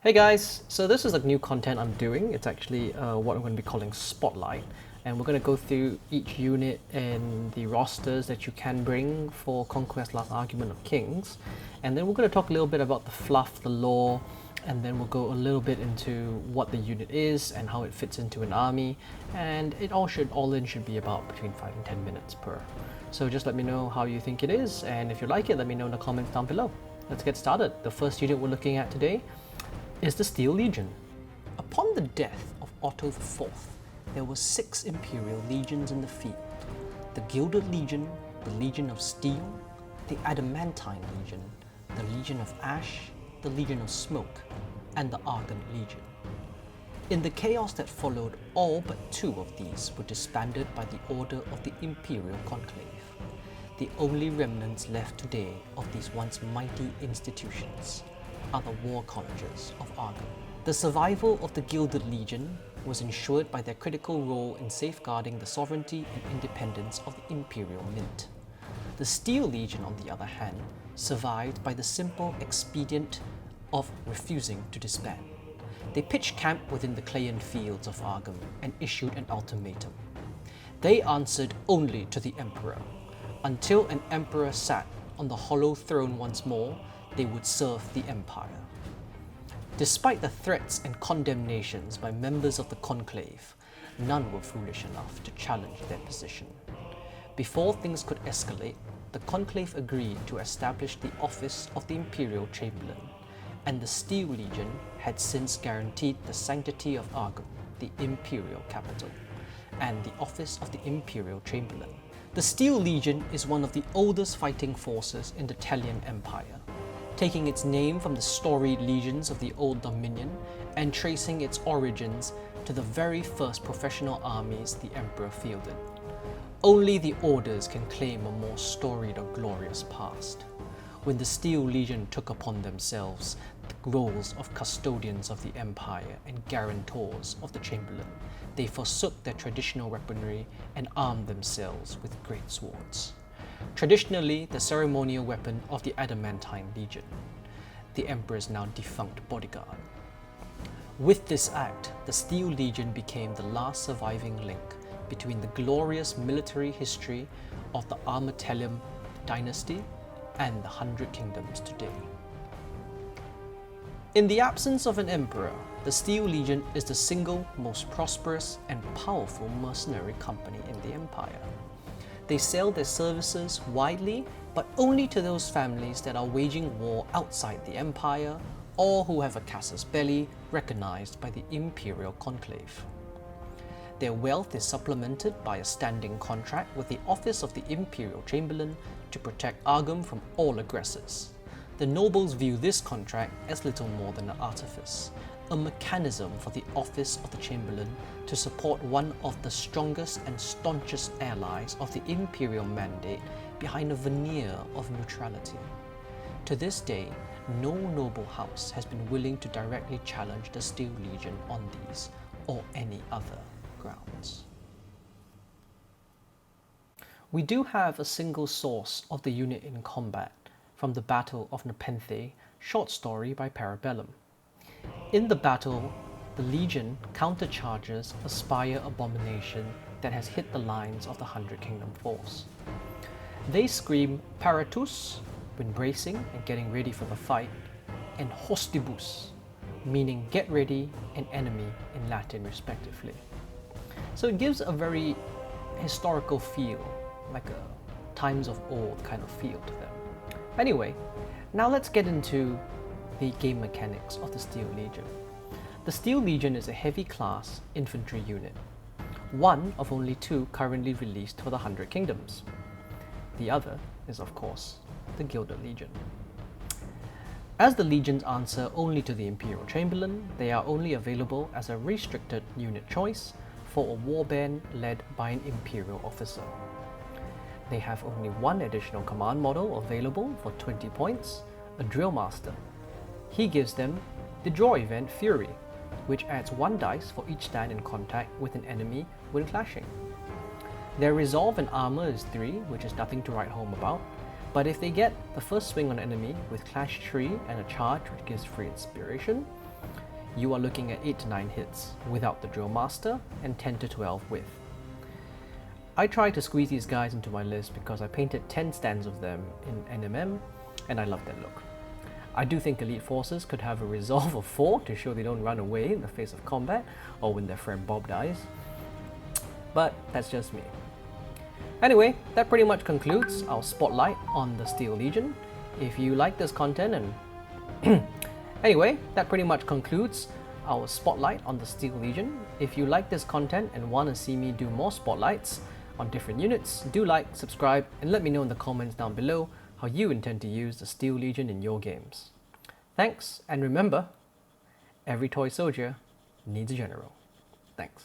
Hey guys, so this is like new content I'm doing. It's actually what I'm going to be calling Spotlight, and we're going to go through each unit and the rosters that you can bring for Conquest Last Argument of Kings, and then we're going to talk a little bit about the fluff, the lore, and then we'll go a little bit into what the unit is and how it fits into an army, and it all should be about between 5 and 10 minutes per. So just let me know how you think it is, and if you like it, let me know in the comments down below. Let's get started. The first unit we're looking at today is the Steel Legion. Upon the death of Otto IV, there were 6 Imperial Legions in the field. The Gilded Legion, the Legion of Steel, the Adamantine Legion, the Legion of Ash, the Legion of Smoke, and the Argent Legion. In the chaos that followed, all but 2 of these were disbanded by the order of the Imperial Conclave, the only remnants left today of these once mighty institutions are the war colleges of Argon. The survival of the Gilded Legion was ensured by their critical role in safeguarding the sovereignty and independence of the Imperial Mint. The Steel Legion, on the other hand, survived by the simple expedient of refusing to disband. They pitched camp within the Clayan fields of Argon and issued an ultimatum. They answered only to the Emperor. Until an Emperor sat on the hollow throne once more, they would serve the Empire. Despite the threats and condemnations by members of the Conclave, none were foolish enough to challenge their position. Before things could escalate, the Conclave agreed to establish the office of the Imperial Chamberlain, and the Steel Legion had since guaranteed the sanctity of Argon, the Imperial capital, and the office of the Imperial Chamberlain. The Steel Legion is one of the oldest fighting forces in the Telian Empire, taking its name from the storied legions of the Old Dominion and tracing its origins to the very first professional armies the Emperor fielded. Only the Orders can claim a more storied or glorious past. When the Steel Legion took upon themselves the roles of custodians of the Empire and guarantors of the Chamberlain, they forsook their traditional weaponry and armed themselves with great swords. Traditionally the ceremonial weapon of the Adamantine Legion, the Emperor's now defunct bodyguard. With this act, the Steel Legion became the last surviving link between the glorious military history of the Armatelium dynasty and the 100 Kingdoms today. In the absence of an emperor, the Steel Legion is the single most prosperous and powerful mercenary company in the Empire. They sell their services widely, but only to those families that are waging war outside the Empire or who have a casus belli recognized by the Imperial Conclave. Their wealth is supplemented by a standing contract with the office of the Imperial Chamberlain to protect Argon from all aggressors. The nobles view this contract as little more than an artifice, a mechanism for the office of the Chamberlain to support one of the strongest and staunchest allies of the Imperial Mandate behind a veneer of neutrality. To this day, no noble house has been willing to directly challenge the Steel Legion on these or any other grounds. We do have a single source of the unit in combat from the Battle of Nepenthe, short story by Parabellum. In the battle, the Legion countercharges a Spire abomination that has hit the lines of the 100 Kingdom force. They scream Paratus when bracing and getting ready for the fight, and Hostibus, meaning get ready and enemy in Latin respectively. So it gives a very historical feel, like a times of old kind of feel to them. Anyway, now let's get into the game mechanics of the Steel Legion. The Steel Legion is a heavy class infantry unit, one of only 2 currently released for the 100 Kingdoms. The other is, of course, the Gilded Legion. As the legions answer only to the Imperial Chamberlain, they are only available as a restricted unit choice for a warband led by an Imperial officer. They have only 1 additional command model available for 20 points, a Drill Master. He gives them the draw event Fury, which adds 1 dice for each stand in contact with an enemy when clashing. Their resolve and armor is 3, which is nothing to write home about, but if they get the first swing on an enemy with Clash 3 and a charge which gives free inspiration, you are looking at 8 to 9 hits without the drill master and 10 to 12 with. I tried to squeeze these guys into my list because I painted 10 stands of them in NMM and I love that look. I do think elite forces could have a resolve of 4 to show they don't run away in the face of combat or when their friend Bob dies, but that's just me. Anyway, that pretty much concludes our spotlight on the Steel Legion. If you like this content and anyway, that pretty much concludes our spotlight on the Steel Legion. If you like this content and want to see me do more spotlights on different units, do like, subscribe, and let me know in the comments down below how you intend to use the Steel Legion in your games. Thanks, and remember, every toy soldier needs a general. Thanks.